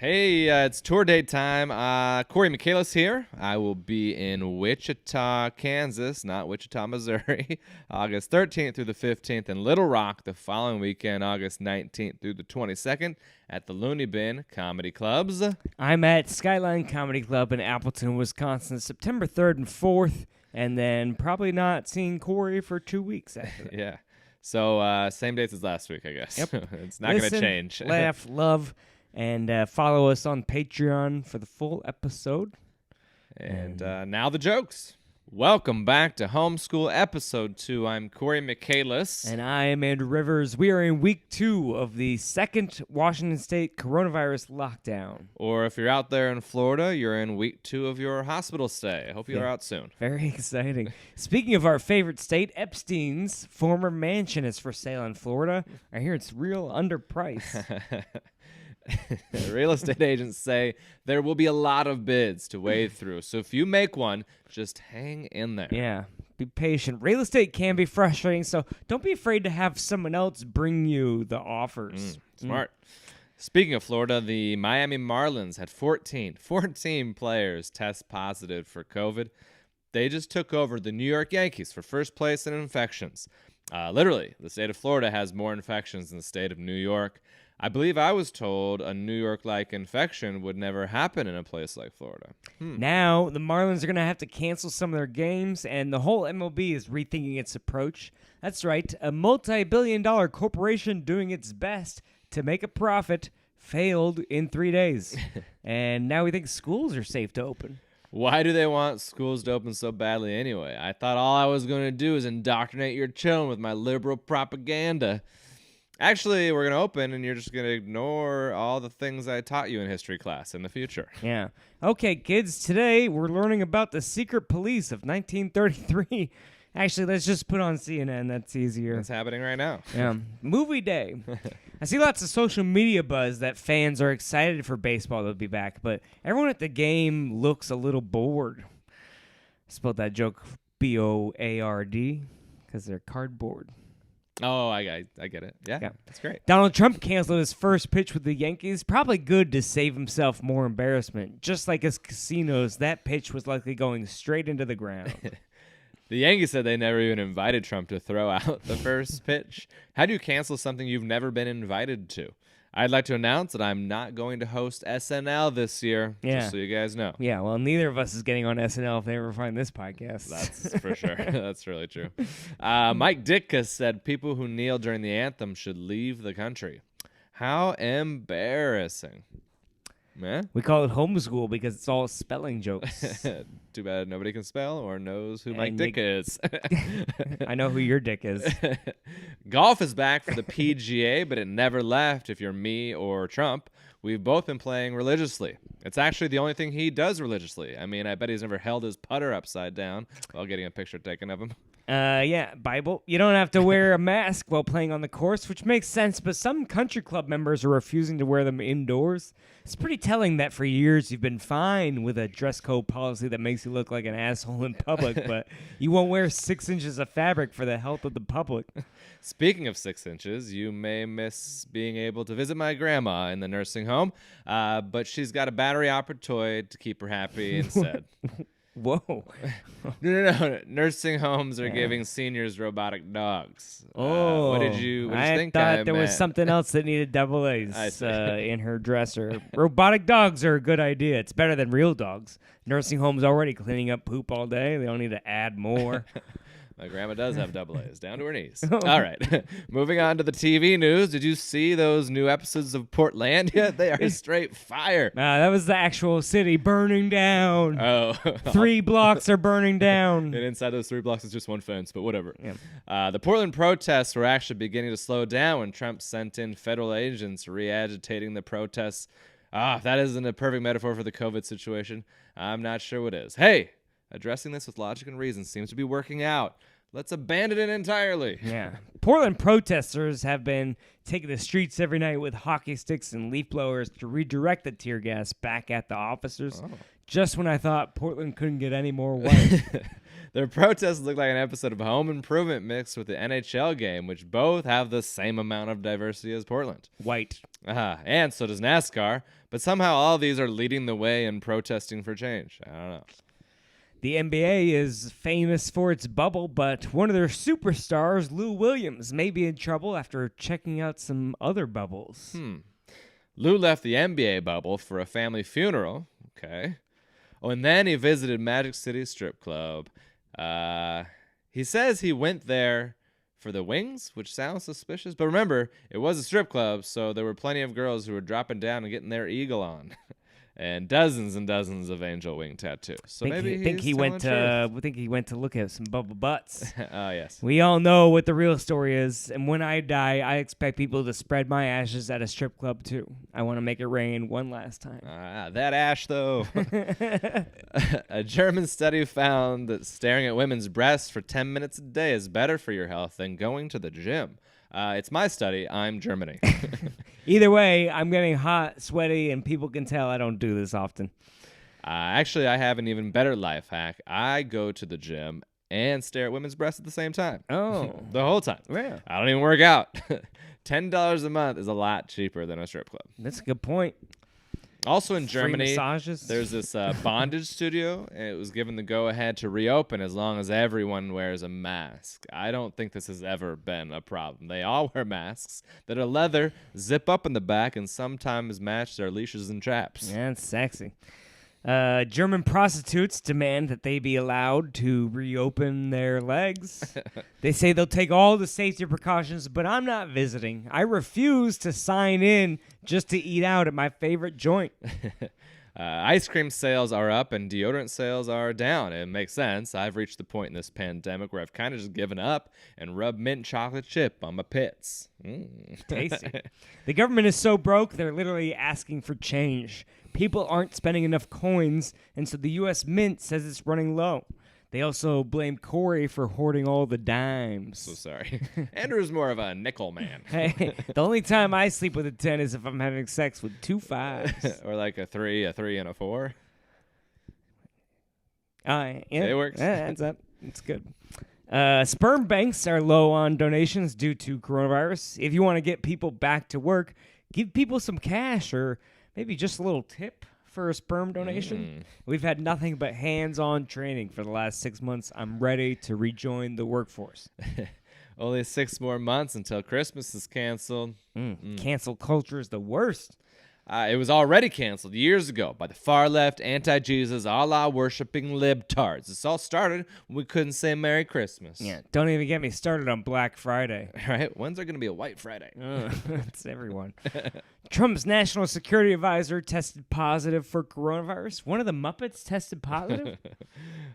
Hey, it's tour date time. Cory Michaelis here. I will be in Wichita, Kansas, not Wichita, Missouri, August 13th through the 15th, and Little Rock the following weekend, August 19th through the 22nd, at the Looney Bin Comedy Clubs. I'm at Skyline Comedy Club in Appleton, Wisconsin, September 3rd and 4th, and then probably not seeing Cory for 2 weeks after that. Yeah. So, same dates as last week, I guess. Yep. It's not going to change. Laugh, love, and follow us on Patreon for the full episode. And now the jokes. Welcome back to Homeschool Episode 2. I'm Cory Michaelis. And I am Andrew Rivers. We are in week 2 of the second Washington State coronavirus lockdown. Or if you're out there in Florida, you're in week 2 of your hospital stay. I hope you're out soon. Very exciting. Speaking of our favorite state, Epstein's former mansion is for sale in Florida. I hear it's real underpriced. Real estate agents say there will be a lot of bids to wade through. So if you make one, just hang in there. Yeah, be patient. Real estate can be frustrating, so don't be afraid to have someone else bring you the offers. Smart. Speaking of Florida, the Miami Marlins had 14 players test positive for COVID. They just took over the New York Yankees for first place in infections. Literally, the state of Florida has more infections than the state of New York. I believe I was told a New York-like infection would never happen in a place like Florida. Now, the Marlins are going to have to cancel some of their games, and the whole MLB is rethinking its approach. That's right, a multi-billion-dollar corporation doing its best to make a profit failed in 3 days. And now we think schools are safe to open. Why do they want schools to open so badly anyway? I thought all I was going to do is indoctrinate your children with my liberal propaganda. Actually, we're going to open, and you're just going to ignore all the things I taught you in history class in the future. Yeah. Okay, kids, today we're learning about the secret police of 1933. Actually, let's just put on CNN. That's easier. It's happening right now. Yeah. Movie day. I see lots of social media buzz that fans are excited for baseball to be back, but everyone at the game looks a little bored. I spelled that joke B-O-A-R-D because they're cardboard. Oh, I get it. Yeah, that's great. Donald Trump canceled his first pitch with the Yankees. Probably good to save himself more embarrassment. Just like his casinos, that pitch was likely going straight into the ground. The Yankees said they never even invited Trump to throw out the first pitch. How do you cancel something you've never been invited to? I'd like to announce that I'm not going to host SNL this year, just so you guys know. Yeah, well, neither of us is getting on SNL if they ever find this podcast. That's for sure. That's really true. Mike Ditka said people who kneel during the anthem should leave the country. How embarrassing. Eh? We call it homeschool because it's all spelling jokes. Too bad nobody can spell or knows who Mike Ditka is. I know who your dick is. Golf is back for the PGA, but it never left if you're me or Trump. We've both been playing religiously. It's actually the only thing he does religiously. I mean, I bet he's never held his putter upside down while getting a picture taken of him. Yeah, Bible. You don't have to wear a mask while playing on the course, which makes sense, but some country club members are refusing to wear them indoors. It's pretty telling that for years you've been fine with a dress code policy that makes you look like an asshole in public, but you won't wear 6 inches of fabric for the health of the public. Speaking of 6 inches, you may miss being able to visit my grandma in the nursing home, but she's got a battery-operated toy to keep her happy instead. Whoa. No. Nursing homes are giving seniors robotic dogs. Oh. What did you think? I thought there was something else that needed double A's in her dresser. Robotic dogs are a good idea. It's better than real dogs. Nursing homes already cleaning up poop all day. They don't need to add more. My grandma does have double A's, down to her knees. All right. Moving on to the TV news. Did you see those new episodes of Portlandia? They are straight fire. That was the actual city burning down. Oh. 3 blocks are burning down. And inside those 3 blocks is just one fence, but whatever. Yeah. The Portland protests were actually beginning to slow down when Trump sent in federal agents re-agitating the protests. If that isn't a perfect metaphor for the COVID situation, I'm not sure what is. Hey! Addressing this with logic and reason seems to be working out. Let's abandon it entirely. Yeah. Portland protesters have been taking the streets every night with hockey sticks and leaf blowers to redirect the tear gas back at the officers. Just when I thought Portland couldn't get any more white. Their protests look like an episode of Home Improvement mixed with the NHL game, which both have the same amount of diversity as Portland. White. And so does NASCAR. But somehow all these are leading the way in protesting for change. I don't know. The NBA is famous for its bubble, but one of their superstars, Lou Williams, may be in trouble after checking out some other bubbles. Lou left the NBA bubble for a family funeral. Okay. Oh, and then he visited Magic City Strip Club. He says he went there for the wings, which sounds suspicious. But remember, it was a strip club, so there were plenty of girls who were dropping down and getting their eagle on. And dozens of angel wing tattoos. So think he went to look at some bubble butts. Oh, yes. We all know what the real story is, and when I die, I expect people to spread my ashes at a strip club too. I want to make it rain one last time. That ash, though. A German study found that staring at women's breasts for 10 minutes a day is better for your health than going to the gym. It's my study. I'm Germany. Either way, I'm getting hot, sweaty, and people can tell I don't do this often. Actually, I have an even better life hack. I go to the gym and stare at women's breasts at the same time. Oh. The whole time. Yeah. I don't even work out. $10 a month is a lot cheaper than a strip club. That's a good point. Also in Germany, massages. There's this bondage studio, and it was given the go-ahead to reopen as long as everyone wears a mask. I don't think this has ever been a problem. They all wear masks that are leather, zip up in the back, and sometimes match their leashes and chaps. Yeah, it's sexy. German prostitutes demand that they be allowed to reopen their legs. They say they'll take all the safety precautions, but I'm not visiting. I refuse to sign in just to eat out at my favorite joint. Ice cream sales are up and deodorant sales are down. It makes sense. I've reached the point in this pandemic where I've kind of just given up and rubbed mint chocolate chip on my pits. Tasty. The government is so broke, they're literally asking for change. People aren't spending enough coins, and so the U.S. Mint says it's running low. They also blame Cory for hoarding all the dimes. So sorry. Andrew's more of a nickel man. Hey, the only time I sleep with a 10 is if I'm having sex with 2 5s. Or like a 3, and a 4. Yeah, it works. Yeah, that's up. It's good. Sperm banks are low on donations due to coronavirus. If you want to get people back to work, give people some cash or maybe just a little tip for a sperm donation. We've had nothing but hands-on training for the last 6 months. I'm ready to rejoin the workforce. Only 6 more months until Christmas is canceled. Cancel culture is the worst. It was already canceled years ago by the far left, anti-Jesus, Allah worshipping libtards. This all started when we couldn't say Merry Christmas. Yeah, don't even get me started on Black Friday. Right? When's there going to be a White Friday? It's everyone. Trump's national security advisor tested positive for coronavirus. One of the Muppets tested positive?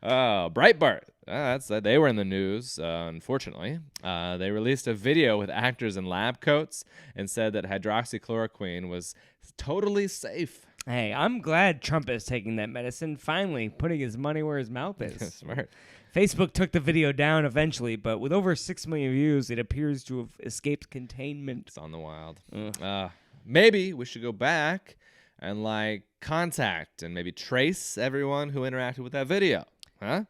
Breitbart. They were in the news, unfortunately. They released a video with actors in lab coats and said that hydroxychloroquine was totally safe. Hey, I'm glad Trump is taking that medicine, finally putting his money where his mouth is. Smart. Facebook took the video down eventually, but with over 6 million views, it appears to have escaped containment. It's on the wild. Maybe we should go back and contact and maybe trace everyone who interacted with that video. Huh?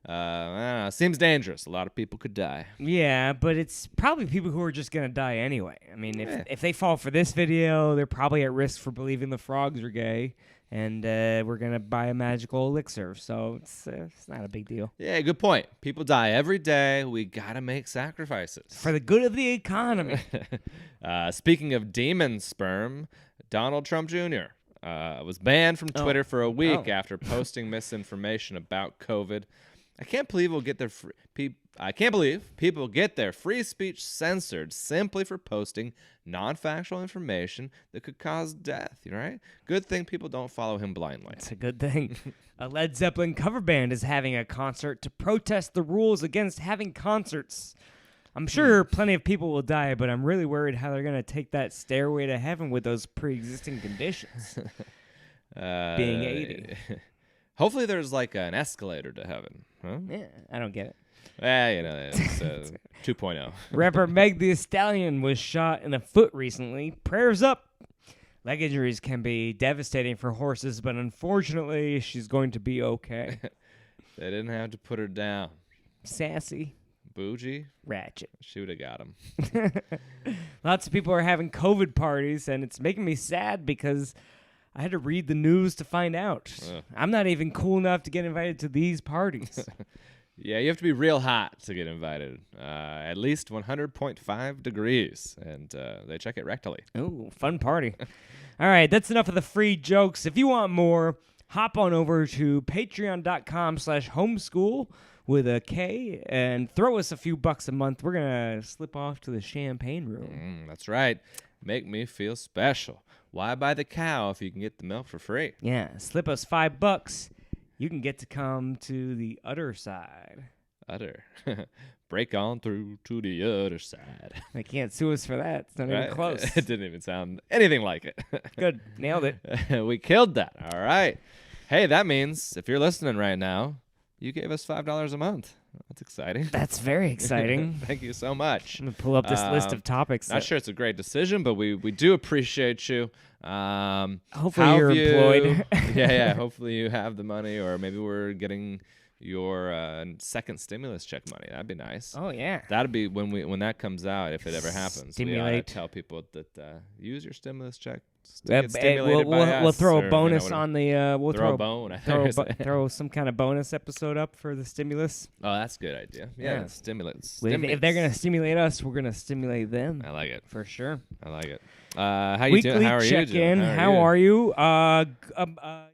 I don't know. Seems dangerous. A lot of people could die. Yeah, but it's probably people who are just going to die anyway. I mean, if they fall for this video, they're probably at risk for believing the frogs are gay, and we're going to buy a magical elixir. So it's not a big deal. Yeah, good point. People die every day. We got to make sacrifices. For the good of the economy. Speaking of demon sperm, Donald Trump Jr. Was banned from Twitter for a week after posting misinformation about COVID. I can't believe people get their free speech censored simply for posting non-factual information that could cause death, right? Good thing people don't follow him blindly. It's a good thing. A Led Zeppelin cover band is having a concert to protest the rules against having concerts. I'm sure plenty of people will die, but I'm really worried how they're going to take that stairway to heaven with those pre-existing conditions. Being 80. Hopefully there's an escalator to heaven. Huh? Yeah, I don't get it. It's 2.0. Rapper Meg Thee Stallion was shot in the foot recently. Prayers up. Leg injuries can be devastating for horses, but unfortunately, she's going to be okay. They didn't have to put her down. Sassy. bougie. Ratchet. She would have got him. Lots of people are having COVID parties, and it's making me sad because I had to read the news to find out. I'm not even cool enough to get invited to these parties. Yeah, you have to be real hot to get invited. At least 100.5 degrees, and they check it rectally. Ooh, fun party. All right, that's enough of the free jokes. If you want more, hop on over to patreon.com/homeschool with a K and throw us a few bucks a month. We're going to slip off to the champagne room. That's right. Make me feel special. Why buy the cow if you can get the milk for free? Yeah, slip us $5. You can get to come to the other side. Other. Break on through to the other side. They can't sue us for that. It's not even close. It didn't even sound anything like it. Good. Nailed it. We killed that. All right. Hey, that means if you're listening right now, you gave us $5 a month. That's exciting. That's very exciting. Thank you so much. I'm going to pull up this list of topics. Not sure it's a great decision, but we do appreciate you. Hopefully you're employed. Yeah. Hopefully you have the money, or maybe we're getting your second stimulus check money. That'd be nice. Oh yeah. That'd be when that comes out, if it ever happens. Stimulate. We ought to tell people that use your stimulus check. We'll throw a bonus on the. We'll throw a bone. Throw some kind of bonus episode up for the stimulus. Oh, that's a good idea. Yeah. Stimulate. If they're gonna stimulate us, we're gonna stimulate them. I like it for sure. I like it. How you doing? How are you doing? Weekly check-in. How are you?